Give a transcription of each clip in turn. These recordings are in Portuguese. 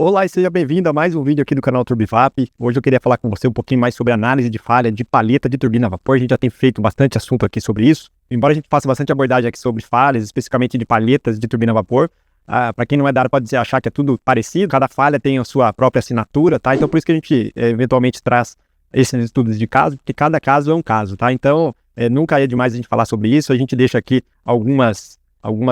Olá e seja bem-vindo a mais um vídeo aqui do canal Turbivap. Hoje eu queria falar com você um pouquinho mais sobre análise de falha de paleta de turbina a vapor. A gente já tem feito bastante assunto aqui sobre isso. Embora a gente faça bastante abordagem aqui sobre falhas, especificamente de palhetas de turbina a vapor, para quem não é da área pode achar que é tudo parecido, cada falha tem a sua própria assinatura, tá? Então por isso que a gente eventualmente traz esses estudos de caso, porque cada caso é um caso, tá? Então nunca é demais a gente falar sobre isso, a gente deixa aqui algumas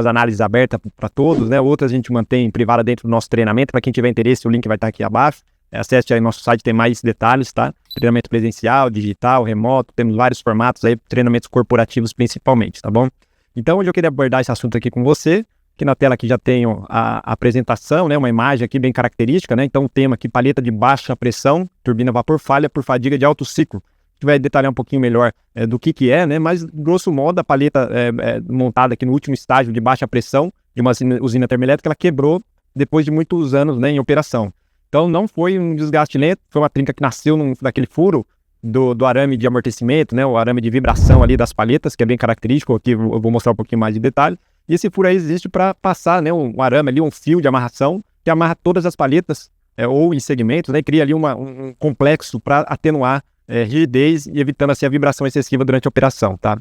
análises abertas para todos, né? Outras a gente mantém privada dentro do nosso treinamento. Para quem tiver interesse, o link vai estar aqui abaixo. Acesse aí nosso site, tem mais detalhes, tá? Treinamento presencial, digital, remoto, temos vários formatos aí, treinamentos corporativos principalmente, tá bom? Então hoje eu queria abordar esse assunto aqui com você, que na tela aqui já tenho a apresentação, né? Uma imagem aqui bem característica, né? Então o tema aqui, paleta de baixa pressão, turbina a vapor falha por fadiga de alto ciclo. A gente vai detalhar um pouquinho melhor do que é, né? Mas, grosso modo, a paleta montada aqui no último estágio de baixa pressão de uma usina termoelétrica, ela quebrou depois de muitos anos, né, em operação. Então, não foi um desgaste lento, foi uma trinca que nasceu daquele furo do arame de amortecimento, né? O arame de vibração ali das paletas, que é bem característico. Aqui eu vou mostrar um pouquinho mais de detalhe. E esse furo aí existe para passar, né, um arame ali, um fio de amarração, que amarra todas as paletas, ou em segmentos, né? E cria ali um complexo para atenuar rigidez e evitando assim a vibração excessiva durante a operação, tá?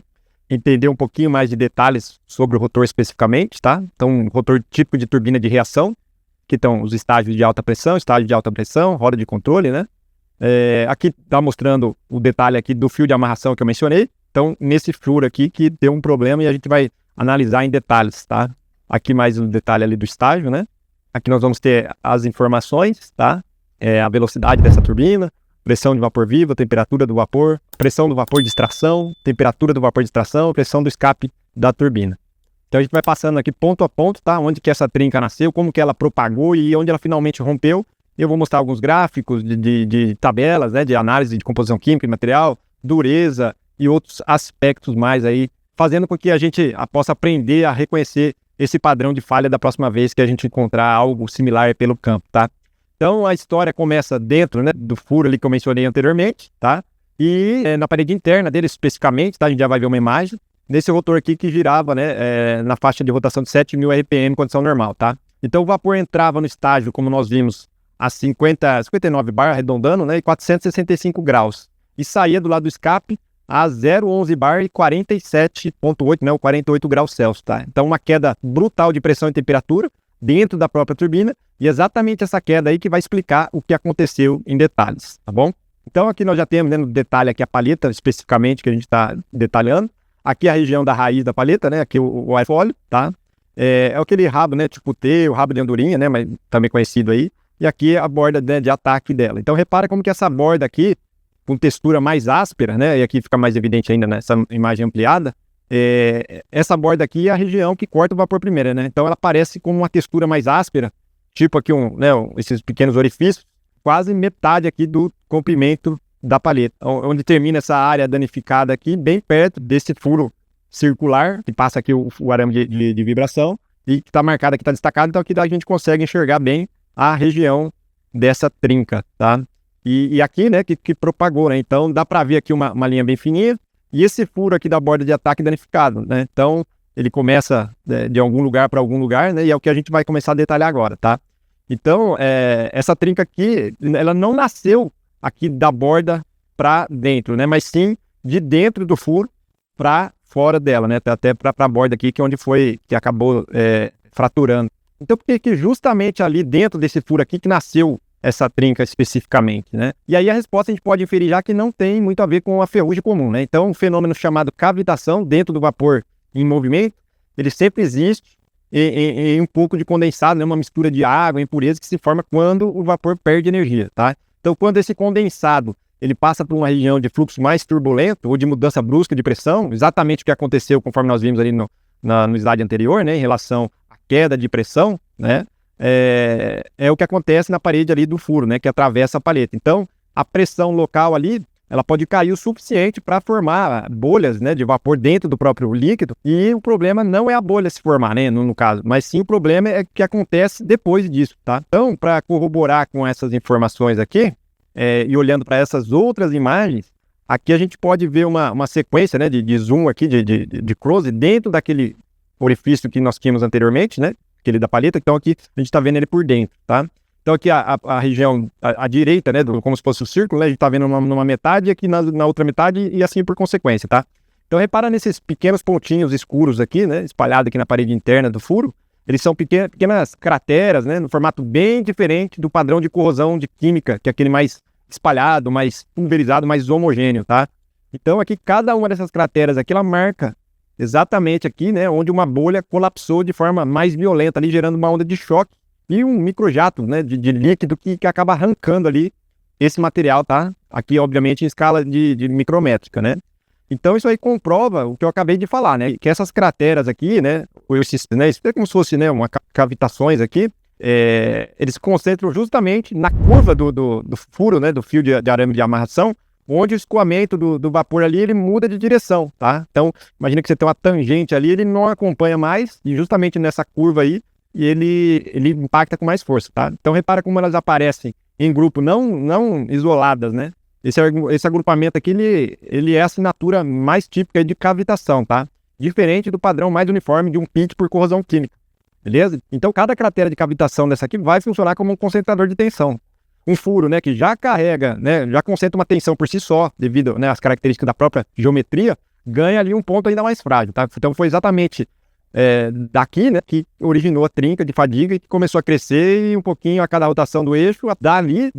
Entender um pouquinho mais de detalhes sobre o rotor especificamente, tá? Então, um rotor típico de turbina de reação, que estão os estágios de alta pressão, estágio de alta pressão, roda de controle, né? Aqui está mostrando o detalhe aqui do fio de amarração que eu mencionei. Então, nesse furo aqui que deu um problema e a gente vai analisar em detalhes, tá? Aqui mais um detalhe ali do estágio, né? Aqui nós vamos ter as informações, tá? A velocidade dessa turbina, pressão de vapor vivo, temperatura do vapor, pressão do vapor de extração, temperatura do vapor de extração, pressão do escape da turbina. Então a gente vai passando aqui ponto a ponto, tá? Onde que essa trinca nasceu, como que ela propagou e onde ela finalmente rompeu. Eu vou mostrar alguns gráficos de tabelas, né? De análise de composição química de material, dureza e outros aspectos mais aí, fazendo com que a gente possa aprender a reconhecer esse padrão de falha da próxima vez que a gente encontrar algo similar pelo campo, tá? Então, a história começa dentro, né, do furo ali que eu mencionei anteriormente, tá? E na parede interna dele especificamente, tá? A gente já vai ver uma imagem desse rotor aqui que girava, né, na faixa de rotação de 7.000 RPM em condição normal, tá? Então, o vapor entrava no estágio, como nós vimos, a 59 bar, arredondando, né, e 465 graus. E saía do lado do escape a 0,11 bar e 47,8, né, ou 48 graus Celsius, tá? Então, uma queda brutal de pressão e temperatura dentro da própria turbina, e exatamente essa queda aí que vai explicar o que aconteceu em detalhes, tá bom? Então aqui nós já temos, né, no detalhe aqui a paleta especificamente que a gente está detalhando. Aqui a região da raiz da paleta, né, aqui o airfólio, tá? É aquele rabo, né, tipo T, o rabo de andorinha, né, mas também conhecido aí. E aqui a borda, né, de ataque dela. Então repara como que essa borda aqui, com textura mais áspera, né, e aqui fica mais evidente ainda nessa imagem ampliada, essa borda aqui é a região que corta o vapor primeiro, né? Então ela parece com uma textura mais áspera, tipo aqui esses pequenos orifícios, quase metade aqui do comprimento da paleta, onde termina essa área danificada aqui, bem perto desse furo circular, que passa aqui o arame de vibração, e que está marcado aqui, está destacado, então aqui a gente consegue enxergar bem a região dessa trinca, tá? E aqui, né, que propagou, né? Então dá para ver aqui uma linha bem fininha, e esse furo aqui da borda de ataque danificado, né? Então, ele começa de algum lugar para algum lugar, né? E é o que a gente vai começar a detalhar agora, tá? Então, essa trinca aqui, ela não nasceu aqui da borda para dentro, né? Mas sim de dentro do furo para fora dela, né? Até para a borda aqui, que é onde que acabou fraturando. Então, porque justamente ali dentro desse furo aqui que nasceu essa trinca especificamente, né? E aí a resposta a gente pode inferir já que não tem muito a ver com a ferrugem comum, né? Então, um fenômeno chamado cavitação dentro do vapor em movimento, ele sempre existe em um pouco de condensado, né? Uma mistura de água, impureza que se forma quando o vapor perde energia, tá? Então, quando esse condensado ele passa por uma região de fluxo mais turbulento ou de mudança brusca de pressão, exatamente o que aconteceu conforme nós vimos ali no slide anterior, né? Em relação à queda de pressão, né? É o que acontece na parede ali do furo, né, que atravessa a paleta. Então, a pressão local ali, ela pode cair o suficiente para formar bolhas, né, de vapor dentro do próprio líquido, e o problema não é a bolha se formar, né, no caso, mas sim o problema é o que acontece depois disso, tá? Então, para corroborar com essas informações aqui, e olhando para essas outras imagens, aqui a gente pode ver uma sequência, né, de zoom aqui, de close, dentro daquele orifício que nós tínhamos anteriormente, né, aquele da paleta. Então aqui a gente está vendo ele por dentro, tá? Então aqui a região, a direita, né, como se fosse o círculo, né, a gente tá vendo numa metade e aqui na outra metade e assim por consequência, tá? Então repara nesses pequenos pontinhos escuros aqui, né, espalhados aqui na parede interna do furo. Eles são pequenas crateras, né, no formato bem diferente do padrão de corrosão de química, que é aquele mais espalhado, mais pulverizado, mais homogêneo, tá? Então aqui cada uma dessas crateras aqui, ela marca exatamente aqui, né, onde uma bolha colapsou de forma mais violenta ali, gerando uma onda de choque e um microjato, né, de líquido que acaba arrancando ali esse material, tá? Aqui, obviamente, em escala de micrométrica, né? Então isso aí comprova o que eu acabei de falar, né? Que essas crateras aqui, né, isso é como se fosse, né, uma cavitações aqui, eles se concentram justamente na curva do furo, né, do fio de arame de amarração, onde o escoamento do vapor ali, ele muda de direção, tá? Então, imagina que você tem uma tangente ali, ele não acompanha mais, e justamente nessa curva aí, ele impacta com mais força, tá? Então, repara como elas aparecem em grupo, não isoladas, né? Esse agrupamento aqui, ele é a assinatura mais típica de cavitação, tá? Diferente do padrão mais uniforme de um pit por corrosão química, beleza? Então, cada cratera de cavitação dessa aqui vai funcionar como um concentrador de tensão. Um furo, né, que já carrega, né, já concentra uma tensão por si só, devido, né, às características da própria geometria, ganha ali um ponto ainda mais frágil, tá? Então, foi exatamente daqui, né, que originou a trinca de fadiga e que começou a crescer e um pouquinho a cada rotação do eixo, dali,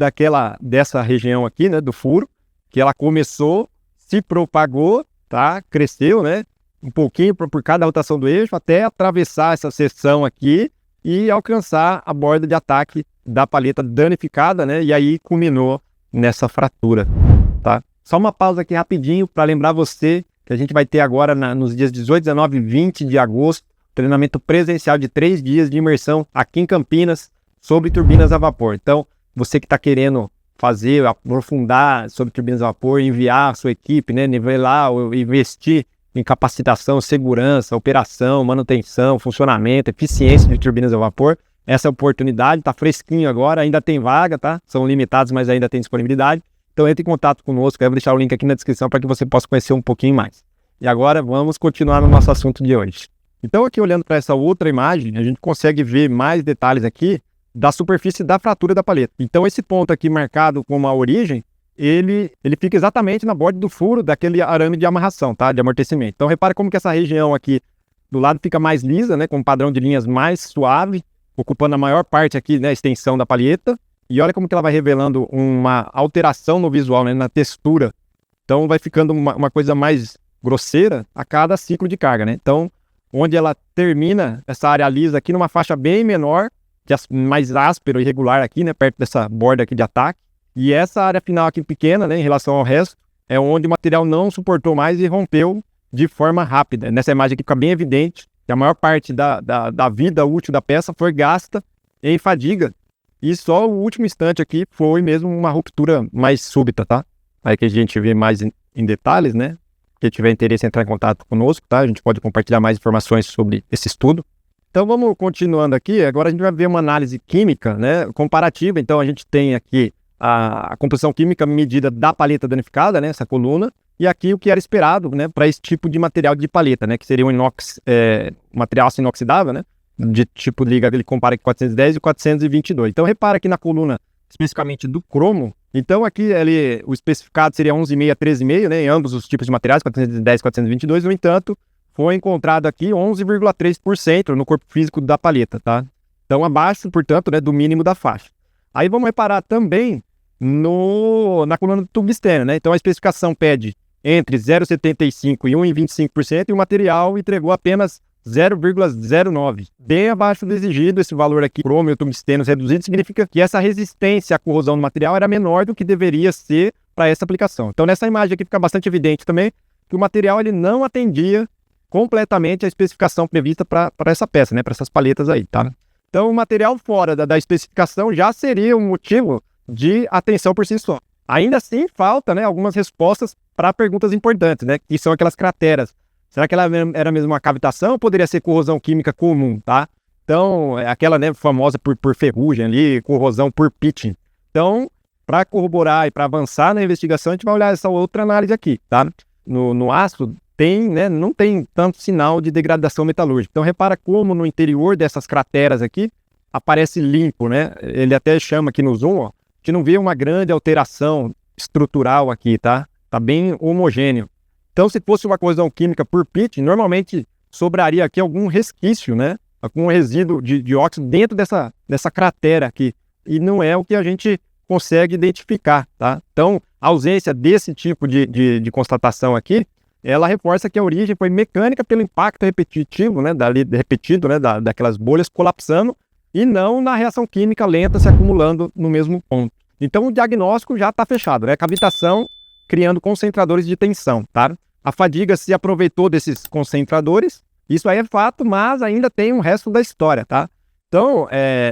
dessa região aqui, né, do furo, que ela começou, se propagou, tá, cresceu, né, um pouquinho por cada rotação do eixo, até atravessar essa seção aqui e alcançar a borda de ataque da palheta danificada, né, e aí culminou nessa fratura, tá? Só uma pausa aqui rapidinho para lembrar você que a gente vai ter agora nos dias 18, 19 e 20 de agosto, treinamento presencial de 3 dias de imersão aqui em Campinas sobre turbinas a vapor. Então, você que está querendo fazer, aprofundar sobre turbinas a vapor, enviar a sua equipe, né, nivelar ou investir em capacitação, segurança, operação, manutenção, funcionamento, eficiência de turbinas a vapor, essa oportunidade está fresquinho agora, ainda tem vaga, tá? São limitados, mas ainda tem disponibilidade. Então entre em contato conosco, eu vou deixar o link aqui na descrição para que você possa conhecer um pouquinho mais. E agora vamos continuar no nosso assunto de hoje. Então aqui olhando para essa outra imagem, a gente consegue ver mais detalhes aqui da superfície da fratura da palheta. Então esse ponto aqui marcado como a origem, ele fica exatamente na borda do furo daquele arame de amarração, tá? De amortecimento. Então repare como que essa região aqui do lado fica mais lisa, né? Com um padrão de linhas mais suave, ocupando a maior parte aqui, né? A extensão da palheta. E olha como que ela vai revelando uma alteração no visual, né, na textura. Então vai ficando uma coisa mais grosseira a cada ciclo de carga, né? Então, onde ela termina essa área lisa aqui numa faixa bem menor, mais áspero e irregular aqui, né, perto dessa borda aqui de ataque. E essa área final aqui pequena, né, em relação ao resto, é onde o material não suportou mais e rompeu de forma rápida. Nessa imagem aqui fica bem evidente que a maior parte da vida útil da peça foi gasta em fadiga. E só o último instante aqui foi mesmo uma ruptura mais súbita, tá? Aí que a gente vê mais em detalhes, né? Quem tiver interesse em entrar em contato conosco, tá? A gente pode compartilhar mais informações sobre esse estudo. Então vamos continuando aqui. Agora a gente vai ver uma análise química, né, comparativa. Então a gente tem aqui a composição química medida da palheta danificada, né? Essa coluna. E aqui o que era esperado, né, para esse tipo de material de palheta, né? Que seria um inox, material aço inoxidável, né? De tipo liga, ele compara com 410 e 422. Então repara aqui na coluna especificamente do cromo. Então aqui o especificado seria 11,5 a 13,5, né, em ambos os tipos de materiais, 410 e 422. No entanto, foi encontrado aqui 11,3% no corpo físico da palheta, tá? Então abaixo, portanto, né, do mínimo da faixa. Aí vamos reparar também na coluna do tungstênio, né? Então a especificação pede entre 0,75 e 1,25% e o material entregou apenas 0,09, bem abaixo do exigido. Esse valor aqui, cromo e o tungstênio reduzido, significa que essa resistência à corrosão do material era menor do que deveria ser para essa aplicação. Então nessa imagem aqui fica bastante evidente também que o material ele não atendia completamente a especificação prevista para essa peça, né, para essas palhetas aí, tá? Então o material fora da especificação já seria um motivo de atenção por si só. Ainda assim falta, né, algumas respostas para perguntas importantes, né, que são aquelas crateras. Será que ela era mesmo uma cavitação ou poderia ser corrosão química comum, tá? Então, aquela, né, famosa por ferrugem ali, corrosão por pitching. Então, para corroborar e para avançar na investigação, a gente vai olhar essa outra análise aqui, tá? No aço, não tem tanto sinal de degradação metalúrgica. Então, repara como no interior dessas crateras aqui, aparece limpo, né? Ele até chama aqui no zoom, ó, a gente não vê uma grande alteração estrutural aqui, tá? Tá bem homogêneo. Então, se fosse uma corrosão química por pitch, normalmente sobraria aqui algum resquício, né? Algum resíduo de óxido dentro dessa cratera aqui. E não é o que a gente consegue identificar, tá? Então, a ausência desse tipo de constatação aqui, ela reforça que a origem foi mecânica pelo impacto repetitivo, né? Repetido, né? Daquelas bolhas colapsando e não na reação química lenta se acumulando no mesmo ponto. Então, o diagnóstico já está fechado, né? Cavitação criando concentradores de tensão, tá? A fadiga se aproveitou desses concentradores, isso aí é fato, mas ainda tem o resto da história, tá? Então,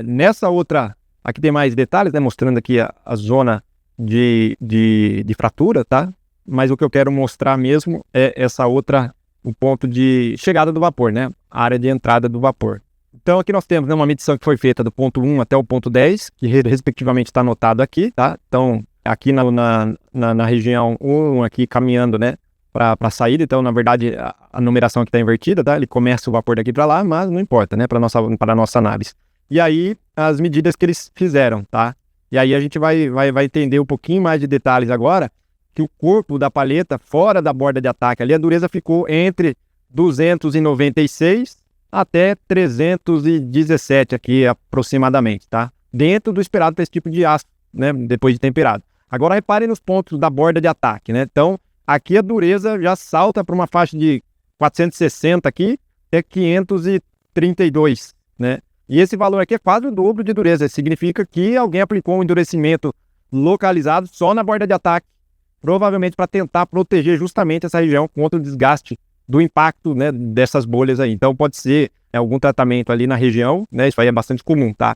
nessa outra, aqui tem mais detalhes, né? Mostrando aqui a zona de fratura, tá? Mas o que eu quero mostrar mesmo é essa outra, o ponto de chegada do vapor, né? A área de entrada do vapor. Então, aqui nós temos, né, uma medição que foi feita do ponto 1 até o ponto 10, que respectivamente está anotado aqui, tá? Então, aqui na região 1, aqui caminhando, né, para a saída. Então, na verdade, a numeração aqui está invertida, tá? Ele começa o vapor daqui para lá, mas não importa, né, para a nossa análise. E aí, as medidas que eles fizeram, tá? E aí a gente vai entender um pouquinho mais de detalhes agora, que o corpo da palheta, fora da borda de ataque ali, a dureza ficou entre 296 até 317 aqui aproximadamente, tá? Dentro do esperado para esse tipo de aço, né? Depois de temperado. Agora reparem nos pontos da borda de ataque, né? Então, aqui a dureza já salta para uma faixa de 460 aqui até 532, né? E esse valor aqui é quase o dobro de dureza. Significa que alguém aplicou um endurecimento localizado só na borda de ataque, provavelmente para tentar proteger justamente essa região contra o desgaste do impacto, né, dessas bolhas aí. Então pode ser algum tratamento ali na região, né, isso aí é bastante comum, tá?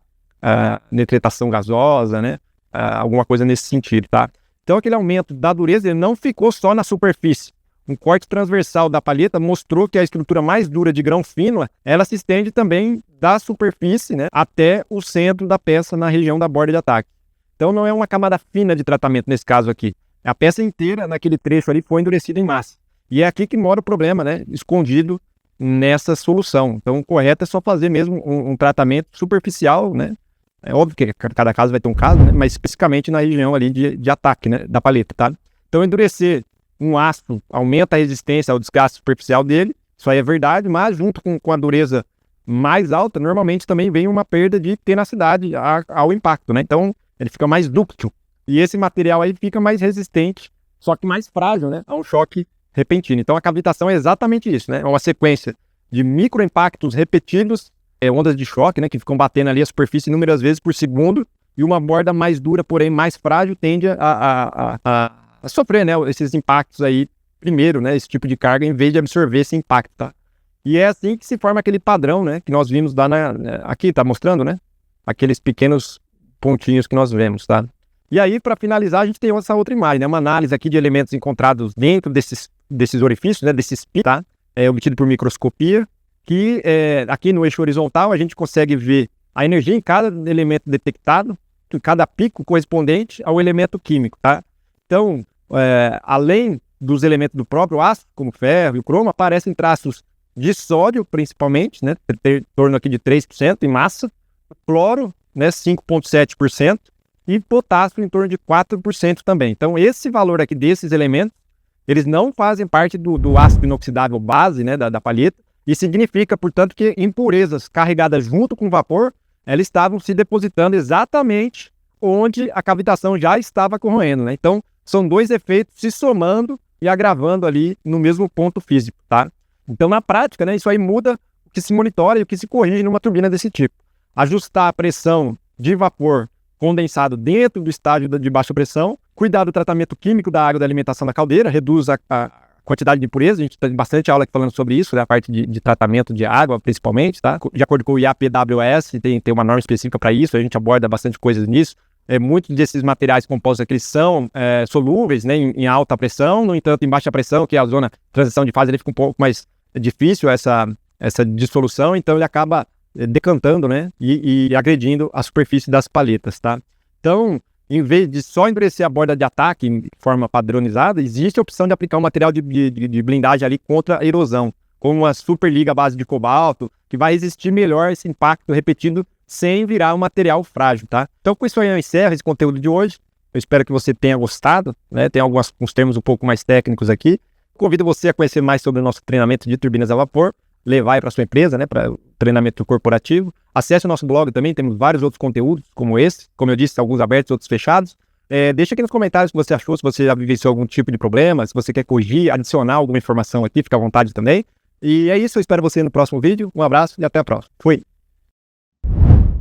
Nitratação gasosa, né, alguma coisa nesse sentido, tá? Então aquele aumento da dureza ele não ficou só na superfície. Um corte transversal da palheta mostrou que a estrutura mais dura de grão fino, ela se estende também da superfície, né, até o centro da peça na região da borda de ataque. Então não é uma camada fina de tratamento nesse caso aqui. A peça inteira naquele trecho ali foi endurecida em massa. E é aqui que mora o problema, né? Escondido nessa solução. Então, o correto é só fazer mesmo um tratamento superficial, né? É óbvio que cada caso vai ter um caso, né? Mas especificamente na região ali de ataque, né? Da palheta, tá? Então, endurecer um aço aumenta a resistência ao desgaste superficial dele. Isso aí é verdade, mas junto com a dureza mais alta, normalmente também vem uma perda de tenacidade ao impacto, né? Então, ele fica mais dúctil. E esse material aí fica mais resistente, só que mais frágil, né? A um choque repentino. Então a cavitação é exatamente isso, né? É uma sequência de microimpactos repetidos, ondas de choque, né? Que ficam batendo ali a superfície inúmeras vezes por segundo, e uma borda mais dura, porém mais frágil, tende a sofrer, né? Esses impactos aí primeiro, né? Esse tipo de carga, em vez de absorver esse impacto, tá? E é assim que se forma aquele padrão, né? Que nós vimos lá aqui, tá mostrando, né? Aqueles pequenos pontinhos que nós vemos, tá? E aí, para finalizar, a gente tem essa outra imagem, né? Uma análise aqui de elementos encontrados dentro desses orifícios, né? Desses pits, tá? Obtido por microscopia, que aqui no eixo horizontal a gente consegue ver a energia em cada elemento detectado, em cada pico correspondente ao elemento químico, tá? Então, além dos elementos do próprio aço, como o ferro e o cromo, aparecem traços de sódio, principalmente, né? Em torno aqui de 3% em massa, cloro, né? 5,7%, e potássio em torno de 4% também. Então, esse valor aqui desses elementos, eles não fazem parte do ácido inoxidável base, né, da palheta, e significa, portanto, que impurezas carregadas junto com o vapor, elas estavam se depositando exatamente onde a cavitação já estava corroendo, né? Então, são dois efeitos se somando e agravando ali no mesmo ponto físico, tá? Então, na prática, né, isso aí muda o que se monitora e o que se corrige numa turbina desse tipo. Ajustar a pressão de vapor condensado dentro do estágio de baixa pressão, cuidar do tratamento químico da água da alimentação da caldeira, reduz a quantidade de impureza. A gente tem bastante aula aqui falando sobre isso, né? A parte de tratamento de água, principalmente, tá? De acordo com o IAPWS, tem uma norma específica para isso, a gente aborda bastante coisas nisso. Muitos desses materiais compostos aqui são solúveis, né, em alta pressão, no entanto, em baixa pressão, que é a zona de transição de fase, ele fica um pouco mais difícil essa dissolução, então ele acaba decantando, né, e agredindo a superfície das palhetas, tá? Então, em vez de só endurecer a borda de ataque de forma padronizada, existe a opção de aplicar um material de blindagem ali contra a erosão, como uma superliga à base de cobalto, que vai resistir melhor esse impacto repetido sem virar um material frágil, tá? Então, com isso aí eu encerro esse conteúdo de hoje. Eu espero que você tenha gostado, né? Tem alguns termos um pouco mais técnicos aqui. Convido você a conhecer mais sobre o nosso treinamento de turbinas a vapor, levar para sua empresa, né? Para o treinamento corporativo. Acesse o nosso blog também, temos vários outros conteúdos como esse. Como eu disse, alguns abertos, outros fechados. Deixa aqui nos comentários o que você achou, se você já vivenciou algum tipo de problema, se você quer corrigir, adicionar alguma informação aqui, fica à vontade também. E é isso, eu espero você no próximo vídeo. Um abraço e até a próxima. Fui!